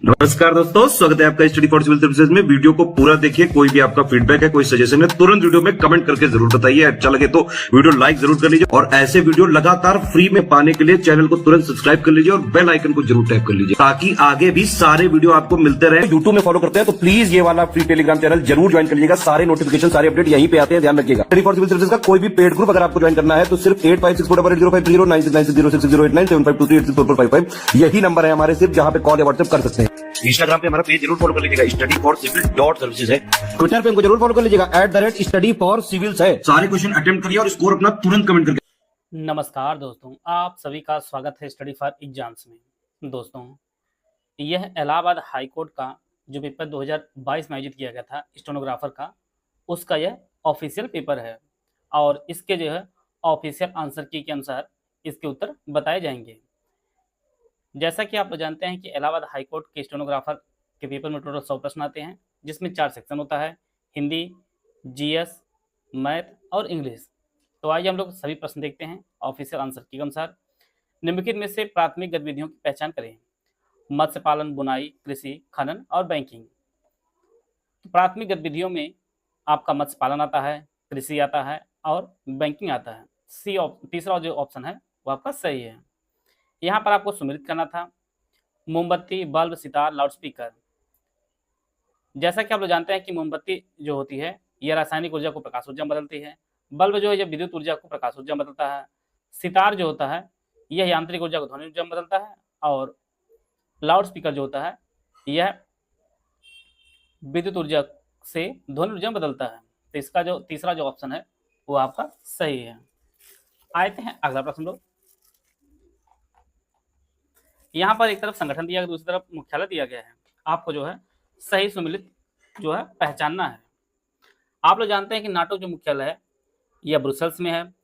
नमस्कार दोस्तों, स्वागत है आपका स्टडी फॉर सिविल सर्विसेज में। वीडियो को पूरा देखिए। कोई भी आपका फीडबैक है, कोई सजेशन है, तुरंत वीडियो में कमेंट करके जरूर बताइए। अच्छा लगे तो वीडियो लाइक जरूर कर लीजिए और ऐसे वीडियो लगातार फ्री में पाने के लिए चैनल को तुरंत सब्सक्राइब कर लीजिए और बेल आइकन को जरूर टैप कर लीजिए ताकि आगे भी सारे वीडियो आपको मिलते रहे। यूट्यूब में फॉलो करते हैं तो प्लीज ये वाला फ्री टेलीग्राम चैनल जरूर ज्वाइन कर लीजिएगा। सारे नोटिफिकेशन, सारे अपडेट यहीं पे आते हैं, ध्यान रखिएगा। स्टडी फॉर सिविल सर्विसेज का कोई भी पेड ग्रुप अगर आपको ज्वाइन करना है तो सिर्फ 856480969606089753864455 यही नंबर है हमारे, सिर्फ जहां पे कॉल या व्हाट्सएप कर सकते हैं। इंस्टाग्राम पे हमारा पेज जरूर फॉलो कर लीजिएगा, स्टडी फॉर सिविल .सर्विसेज है। ट्विटर पे हमको जरूर फॉलो कर लीजिएगा, @स्टडी फॉर सिविल्स है। सारे क्वेश्चन अटेम्प्ट करिए और स्कोर अपना तुरंत कमेंट करके। नमस्कार दोस्तों, आप सभी का स्वागत है स्टडी फॉर एग्जाम्स में। दोस्तों, यह इलाहाबाद हाई कोर्ट का जो पेपर 2022 में आयोजित किया गया था स्टेनोग्राफर का, उसका यह ऑफिशियल पेपर है और इसके जो है ऑफिशियल आंसर की के अनुसार इसके उत्तर बताए जाएंगे। जैसा कि आप लोग जानते हैं कि इलाहाबाद हाई कोर्ट के स्टेनोग्राफर के पेपर में टोटल 100 प्रश्न आते हैं, जिसमें 4 सेक्शन होता है, हिंदी, जीएस, मैथ और इंग्लिश। तो आइए हम लोग सभी प्रश्न देखते हैं ऑफिशियल आंसर के अनुसार। निम्नलिखित में से प्राथमिक गतिविधियों की पहचान करें। मत्स्य पालन, बुनाई, कृषि, खनन और बैंकिंग। तो प्राथमिक गतिविधियों में आपका मत्स्य पालन आता है, कृषि आता है और बैंकिंग आता है। तीसरा जो ऑप्शन है वो आपका सही है। यहाँ पर आपको सुमेलित करना था मोमबत्ती, बल्ब, सितार, लाउडस्पीकर। जैसा कि आप लोग जानते हैं कि मोमबत्ती जो होती है यह रासायनिक ऊर्जा को प्रकाश ऊर्जा में बदलती है। बल्ब जो है यह विद्युत ऊर्जा को प्रकाश ऊर्जा में बदलता है। सितार जो होता है यह यांत्रिक ऊर्जा को ध्वनि ऊर्जा में बदलता है और लाउड स्पीकर जो होता है यह विद्युत ऊर्जा से ध्वनि ऊर्जा में बदलता है। तो इसका जो तीसरा जो ऑप्शन है वो आपका सही है। आते हैं अगला प्रश्न लोग। यहाँ पर एक तरफ संगठन दिया गया, दूसरी तरफ मुख्यालय दिया गया है। आपको जो है सही सुमेलित जो है पहचानना है। आप लोग जानते हैं कि नाटो जो मुख्यालय है यह ब्रुसेल्स में है।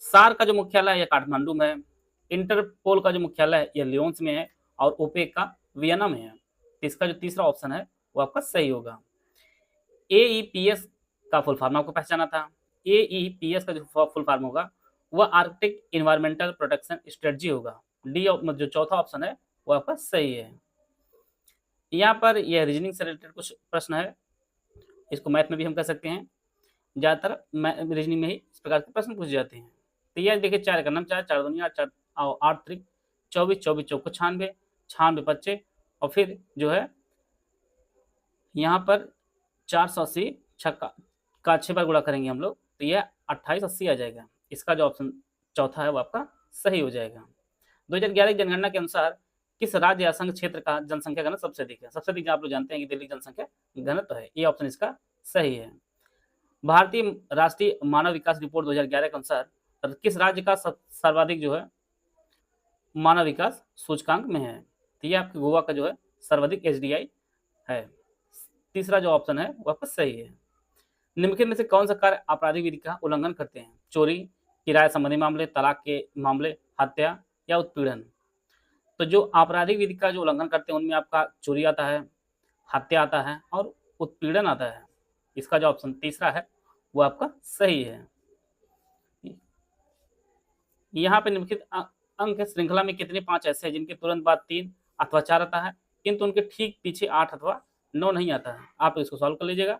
सार का जो मुख्यालय है यह काठमांडू में है। इंटरपोल का जो मुख्यालय है यह लियोन्स में है और ओपेक का वियना में है। तो इसका जो तीसरा ऑप्शन है वो आपका सही होगा। AEPS का फुल फॉर्म आपको पहचाना था। AEPS का जो फुल फॉर्म होगा वह आर्कटिक इन्वायरमेंटल प्रोटेक्शन स्ट्रेटजी होगा। डी जो चौथा ऑप्शन है वो आपका सही है। यहाँ पर यह रीजनिंग से रिलेटेड कुछ प्रश्न है, इसको मैथ में भी हम कह सकते हैं। ज़्यादातर रीजनिंग में ही इस प्रकार के प्रश्न पूछे जाते हैं। तो यह देखिए 4 का नाम 4, 4 दुनिया 4 और 8 त्रिक 24, 24 चौको 96, 96 बच्चे और फिर जो है यहाँ पर 480 छक्का का 6 बार गुणा करेंगे हम लोग, तो यह 2880 आ जाएगा। इसका जो ऑप्शन चौथा है वो आपका सही हो जाएगा। 2011 की जनगणना के अनुसार किस राज्य या संघ क्षेत्र का जनसंख्या घनत्व सबसे अधिक है? सबसे अधिक आप लोग जानते हैं कि दिल्ली जनसंख्या घनत्व है। ये ऑप्शन इसका सही है। भारतीय राष्ट्रीय मानव विकास रिपोर्ट 2011 के अनुसार किस राज्य का सर्वाधिक जो है मानव विकास सूचकांक में है? तो ये आपके गोवा का जो है सर्वाधिक HDI है। तीसरा जो ऑप्शन है वो आपका सही है। निम्नलिखित में से कौन सा कार्य आपराधिक विधि का उल्लंघन करते हैं? चोरी, किराया संबंधी मामले, तलाक के मामले, हत्या या उत्पीड़न। तो जो आपराधिक विधि का जो उल्लंघन करते हैं उनमें आपका चोरी आता है, हत्या आता है और उत्पीड़न आता है। इसका जो ऑप्शन तीसरा है वो आपका सही है। यहाँ पे निम्नलिखित अंक श्रृंखला में कितने 5 ऐसे हैं जिनके तुरंत बाद 3 अथवा 4 आता है, किंतु उनके ठीक पीछे 8 अथवा 9 नहीं आता है? आप इसको सॉल्व कर लीजिएगा।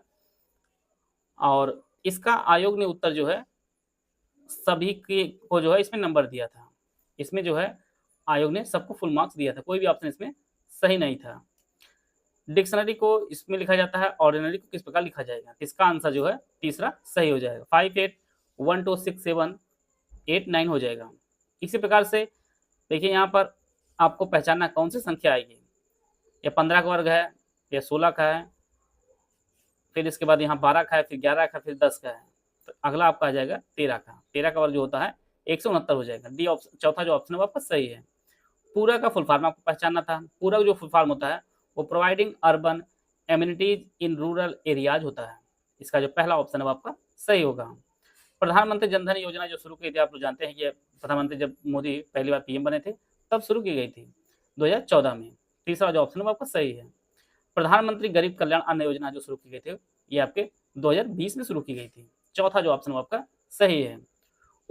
और इसका आयोग ने उत्तर जो है सभी को जो है इसमें नंबर दिया था। इसमें जो है आयोग ने सबको फुल मार्क्स दिया था, कोई भी ऑप्शन इसमें सही नहीं था। डिक्शनरी को इसमें लिखा जाता है, ऑर्डिनरी को किस प्रकार लिखा जाएगा? इसका आंसर जो है तीसरा सही हो जाएगा। 5, 8, 1, 2, 6, 7, 8, 9 हो जाएगा। इसी प्रकार से देखिए यहाँ पर आपको पहचानना कौन सी संख्या आएगी। या 15 का वर्ग है या 16 का है, फिर इसके बाद यहाँ 12 का है, फिर 11 का, फिर 10 का है। तो अगला आपका आ जाएगा 13 का। 13 का वर्ग जो होता है 169 हो जाएगा। डी ऑप्शन चौथा जो ऑप्शन है वो आपका सही है। पूरा का फुल फॉर्म आपको पहचानना था। पूरा जो फुल फॉर्म होता है वो providing urban amenities in rural areas होता है। इसका जो पहला ऑप्शन है वो आपका सही होगा। प्रधानमंत्री जनधन योजना जो शुरू की थी, आप लोग जानते हैं कि प्रधानमंत्री जब मोदी पहली बार PM बने थे तब शुरू की गई थी 2014 में। तीसरा जो ऑप्शन है वो आपका सही है। प्रधानमंत्री गरीब कल्याण अन्न योजना जो शुरू की गई थी ये आपके 2020 में शुरू की गई थी। चौथा जो ऑप्शन वो आपका सही है।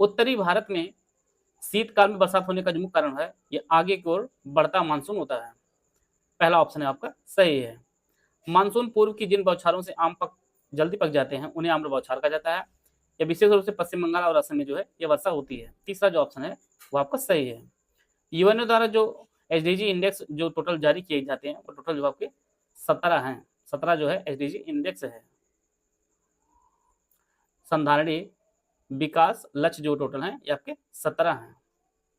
उत्तरी भारत में शीतकाल में बरसात होने का जो मुख्य कारण है ये आगे की ओर बढ़ता मानसून होता है। पहला ऑप्शन है आपका सही है। मानसून पूर्व की जिन बौछारों से आम जल्दी पक जाते हैं उन्हें आम्र बौछार कहा जाता है। या विशेष रूप से पश्चिम बंगाल और असम में जो है ये वर्षा होती है। तीसरा जो ऑप्शन है वो आपका सही है। यूएनओ द्वारा जो एसडीजी इंडेक्स जो टोटल जारी किए जाते हैं वो टोटल जो आपके 17 हैं। 17 जो है एसडीजी इंडेक्स है। संधारणीय विकास लक्ष्य जो टोटल हैं ये आपके 17 हैं।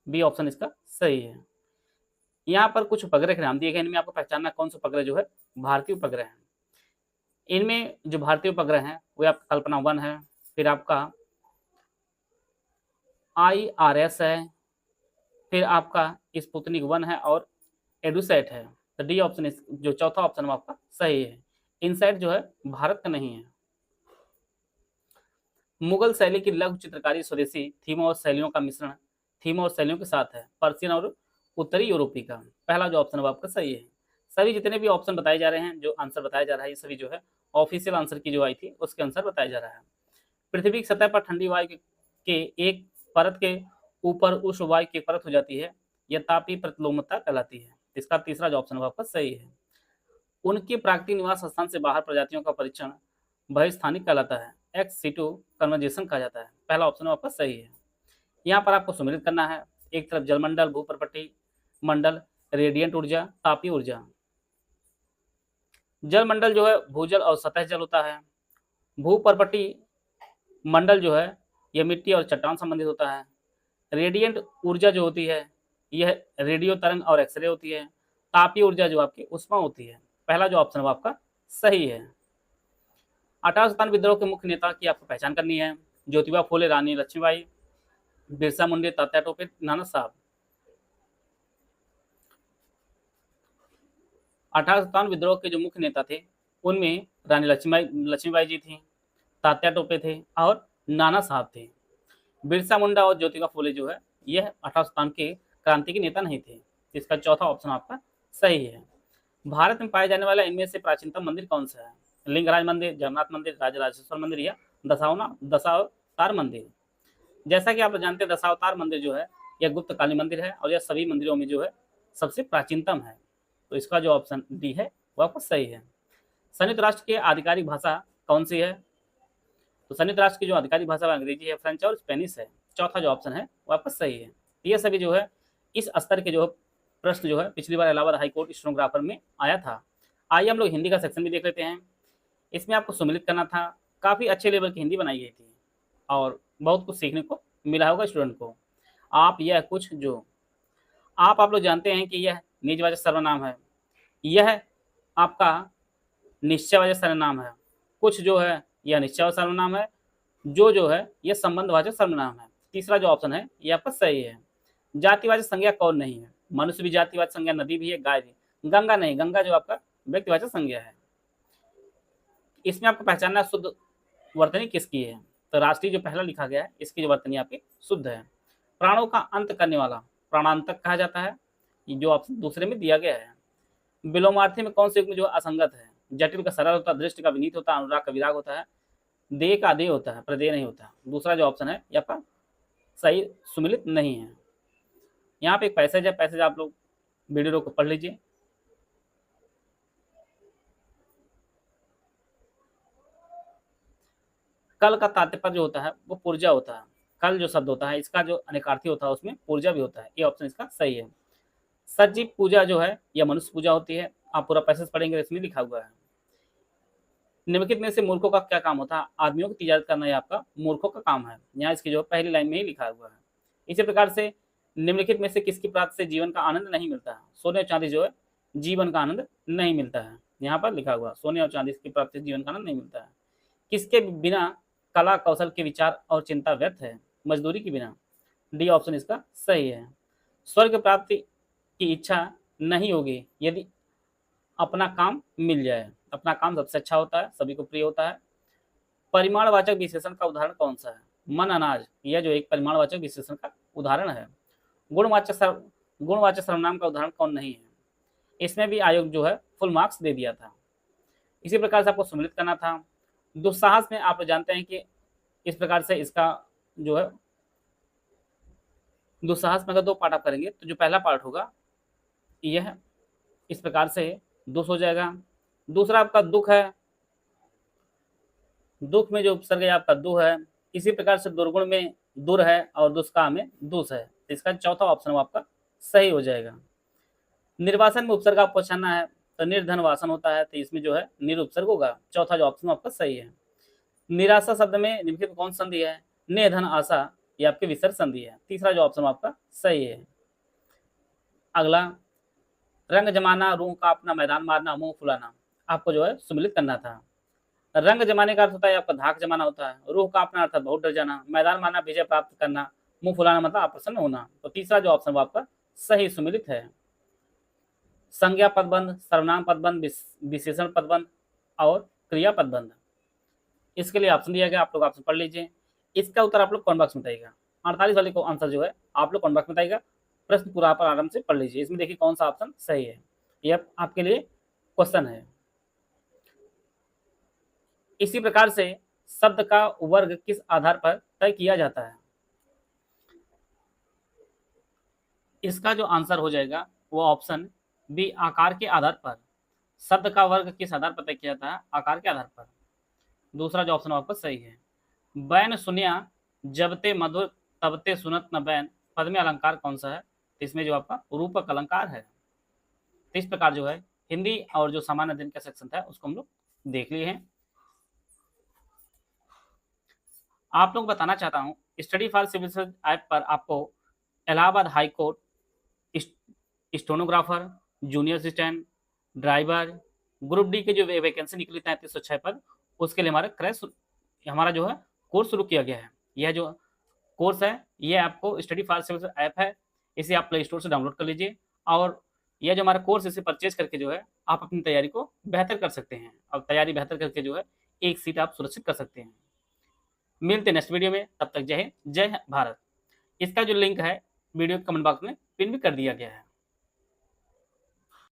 बी ऑप्शन इसका सही है। यहाँ पर कुछ उपग्रह के नाम दिए गए, इनमें आपको पहचानना कौन सा उपग्रह जो है भारतीय उपग्रह है। इनमें जो भारतीय उपग्रह हैं वो आपका कल्पना 1 है, फिर आपका IRS है, फिर आपका स्पुतनिक 1 है और एडुसैट है। तो डी ऑप्शन जो चौथा ऑप्शन है आपका सही है। इनसैट जो है भारत का नहीं है। मुगल शैली की लघु चित्रकारी स्वदेशी थीम और शैलियों का मिश्रण थीम और शैलियों के साथ है, पर्शियन और उत्तरी यूरोपी का। पहला जो ऑप्शन है वो आपका सही है। सभी जितने भी ऑप्शन बताए जा रहे हैं, जो आंसर बताया जा रहा है, ये सभी जो है ऑफिशियल आंसर की जो आई थी उसके आंसर बताया जा रहा है। पृथ्वी की सतह पर ठंडी वायु के एक परत के ऊपर उष्ण वायु की एक परत हो जाती है, यह तापीय प्रतिलोमता कहलाती है। इसका तीसरा जो ऑप्शन है आपका सही है। उनके प्राकृतिक निवास स्थान से बाहर प्रजातियों का परीक्षण बहिस्थानिक कहलाता है, एक्स सीटू कन्वर्जेशन कहा जाता है। पहला ऑप्शन आपका सही है। यहाँ पर आपको सम्मिलित करना है, एक तरफ जलमंडल, भूप्रपट्टी मंडल, रेडियंट ऊर्जा, तापीय ऊर्जा। जलमंडल जो है भूजल और सतह जल होता है। भूप्रपट्टी मंडल जो है यह मिट्टी और चट्टान संबंधित होता है। रेडियंट ऊर्जा जो होती है यह रेडियो तरंग और एक्सरे होती है। तापीय ऊर्जा जो आपकी उष्मा होती है। पहला जो ऑप्शन है वो आपका सही है। 1857 विद्रोह के मुख्य नेता की आपको पहचान करनी है। ज्योतिबा फुले, रानी लक्ष्मीबाई, बिरसा मुंडा, तात्या टोपे, नाना साहब। 1857 विद्रोह के जो मुख्य नेता थे उनमें रानी लक्ष्मीबाई जी थी, तात्या टोपे थे और नाना साहब थे। बिरसा मुंडा और ज्योतिबा फुले जो है यह 1857 के क्रांति के नेता नहीं थे। इसका चौथा ऑप्शन आपका सही है। भारत में पाए जाने वाला इनमें से प्राचीनतम मंदिर कौन सा है? लिंगराज मंदिर, जगन्नाथ मंदिर, राजराजेश्वर मंदिर या दशावतार मंदिर। जैसा कि आप जानते हैं दशावतार मंदिर जो है यह गुप्तकालीन मंदिर है और यह सभी मंदिरों में जो है सबसे प्राचीनतम है। तो इसका जो ऑप्शन डी है वो आपका सही है। संयुक्त राष्ट्र की आधिकारिक भाषा कौन सी है? तो संयुक्त राष्ट्र की जो आधिकारिक भाषा अंग्रेजी है, फ्रेंच और स्पेनिश है। चौथा जो ऑप्शन है वो आपका सही है। ये सभी जो है इस स्तर के जो प्रश्न जो है पिछली बार इलाहाबाद हाईकोर्ट स्टेनोग्राफर में आया था। आइए हम लोग हिंदी का सेक्शन भी देख लेते हैं। इसमें आपको सम्मिलित करना था। काफ़ी अच्छे लेवल की हिंदी बनाई गई थी और बहुत कुछ सीखने को मिला होगा स्टूडेंट को। आप यह कुछ जो आप लोग जानते हैं कि यह निजवाचक सर्वनाम है, यह आपका निश्चयवाचक सर्वनाम है, कुछ जो है यह निश्चयवाचक सर्वनाम है, जो है यह संबंधवाचक सर्वनाम है। तीसरा जो ऑप्शन है यह आपका सही है। जातिवाचक संज्ञा कौन नहीं है? मनुष्य भी जातिवाचक संज्ञा, नदी भी है, गाय भी। गंगा नहीं, गंगा जो आपका व्यक्तिवाचक संज्ञा है। इसमें आपको पहचानना शुद्ध वर्तनी किसकी है? तो राष्ट्रीय जो पहला लिखा गया है इसकी जो वर्तनी आपकी शुद्ध है। प्राणों का अंत करने वाला प्राणांतक कहा जाता है, जो ऑप्शन दूसरे में दिया गया है। विलोमार्थी में कौन से युग्म जो असंगत है? जटिल का सरल होता है, दृष्टि का विनीत होता है, अनुराग का विराग होता है, देह का देह होता है, प्रदेह नहीं होता। दूसरा जो ऑप्शन है ये आपका सही सुमिलित नहीं है। यहाँ पे एक पैसेज है, पैसेज आप लोग वीडियो को पढ़ लीजिए। कल का तात्पर्य जो होता है वो पुर्जा होता है। कल जो शब्द होता है इसका जो अनेकार्थी होता है उसमें पुर्जा भी होता है। ये ऑप्शन इसका सही है। सजीव पूजा जो है यह मनुष्य पूजा होती है। आप पूरा पैसेज पढ़ेंगे इसमें लिखा हुआ है। निम्नलिखित में से मूर्खों का क्या काम होता है? आदमियों की तिजारत करना ये आपका मूर्खों का काम है। यहाँ इसकी जो पहली लाइन में ही लिखा हुआ है। इसी प्रकार से निम्नलिखित में से किसकी प्राप्ति से जीवन का आनंद नहीं मिलता है? सोने और चांदी जो है जीवन का आनंद नहीं मिलता है। यहाँ पर लिखा हुआ सोने और चांदी की प्राप्ति से जीवन का आनंद नहीं मिलता है। किसके बिना कला कौशल के विचार और चिंता व्यर्थ है? मजदूरी के बिना। डी ऑप्शन इसका सही है। स्वर्ग प्राप्ति की इच्छा नहीं होगी यदि अपना काम मिल जाए। अपना काम सबसे अच्छा होता है, सभी को प्रिय होता है। परिमाणवाचक विशेषण का उदाहरण कौन सा है? मन, अनाज, यह जो एक परिमाणवाचक विशेषण का उदाहरण है। गुणवाचक सर्वनाम का उदाहरण कौन नहीं है? इसमें भी आयोग जो है फुल मार्क्स दे दिया था। इसी प्रकार से आपको सम्मिलित करना था। दुस्साहस में आप जानते हैं कि इस प्रकार से इसका जो है दुस्साहस में अगर दो पार्ट आप करेंगे तो जो पहला पार्ट होगा यह इस प्रकार से दुष हो जाएगा। दूसरा आपका दुख है, दुख में जो उपसर्ग है आपका दु है। इसी प्रकार से दुर्गुण में दुर है और दुष्काम में दुष है। तो इसका चौथा ऑप्शन आपका सही हो जाएगा। निर्वासन में उपसर्ग आपको छानना है तो निर्धन वासन होता है, तो इसमें जो है निर उपसर्ग होगा। चौथा जो ऑप्शन आपका सही है। निराशा शब्द में निम्नलिखित कौन संधि है? ने धन आशा, ये आपके विसर्ग संधि है। तीसरा जो ऑप्शन आपका सही है। अगला, रंग जमाना, रूह कांपना, मैदान मारना, मुंह फुलाना, आपको जो है सुमिलित करना था। रंग जमाने का अर्थ होता है आपका धाक जमाना होता है। रूह कांपना अर्थात बहुत डर जाना। मैदान मारना विजय प्राप्त करना। मुंह फुलाना मतलब अप्रसन्न होना। तो तीसरा जो ऑप्शन आपका सही सुमिलित है। संज्ञा पदबंध, सर्वनाम पदबंध, विशेषण पदबंध और क्रिया पदबंध, इसके लिए ऑप्शन दिया गया, आप लोग ऑप्शन पढ़ लीजिए। इसका उत्तर आप लोग कमेंट बॉक्स में बताइएगा। 48 वाले को आंसर जो है आप लोग कमेंट बॉक्स में बताइएगा। प्रश्न पूरा आप आराम से पढ़ लीजिए। इसमें देखिए कौन सा ऑप्शन सही है, यह आपके लिए क्वेश्चन है। इसी प्रकार से शब्द का वर्ग किस आधार पर तय किया जाता है? इसका जो आंसर हो जाएगा वो ऑप्शन बी, आकार के आधार पर। शब्द का वर्ग किस आधार पर तय किया जाता है? आकार के आधार पर। दूसरा जो ऑप्शन आपका सही है। बैन सुनिया जबते मधुर तबते सुनत न बैन, पद में अलंकार कौन सा है? इसमें जो आपका रूपक अलंकार है। तो इस प्रकार जो है हिंदी और जो सामान्य अध्ययन का सेक्शन था उसको हम लोग देख लिए हैं। आप लोग बताना चाहता हूं, study for civil service app पर आपको Allahabad high court, stenographer, junior assistant, driver, group D के जो वैकेंसी निकली 3306 पद, उसके लिए हमारा जो है कोर्स शुरू किया गया है। यह जो कोर्स है ये आपको स्टडी फॉर सिविल ऐप है, इसे आप प्ले स्टोर से डाउनलोड कर लीजिए और यह जो हमारा कोर्स इसे परचेज करके जो है आप अपनी तैयारी को बेहतर कर सकते हैं। अब तैयारी बेहतर करके जो है एक सीट आप सुरक्षित कर सकते हैं। मिलते हैं नेक्स्ट वीडियो में, तब तक जय हिंद, जय भारत। इसका जो लिंक है वीडियो के कमेंट बॉक्स में पिन भी कर दिया गया है।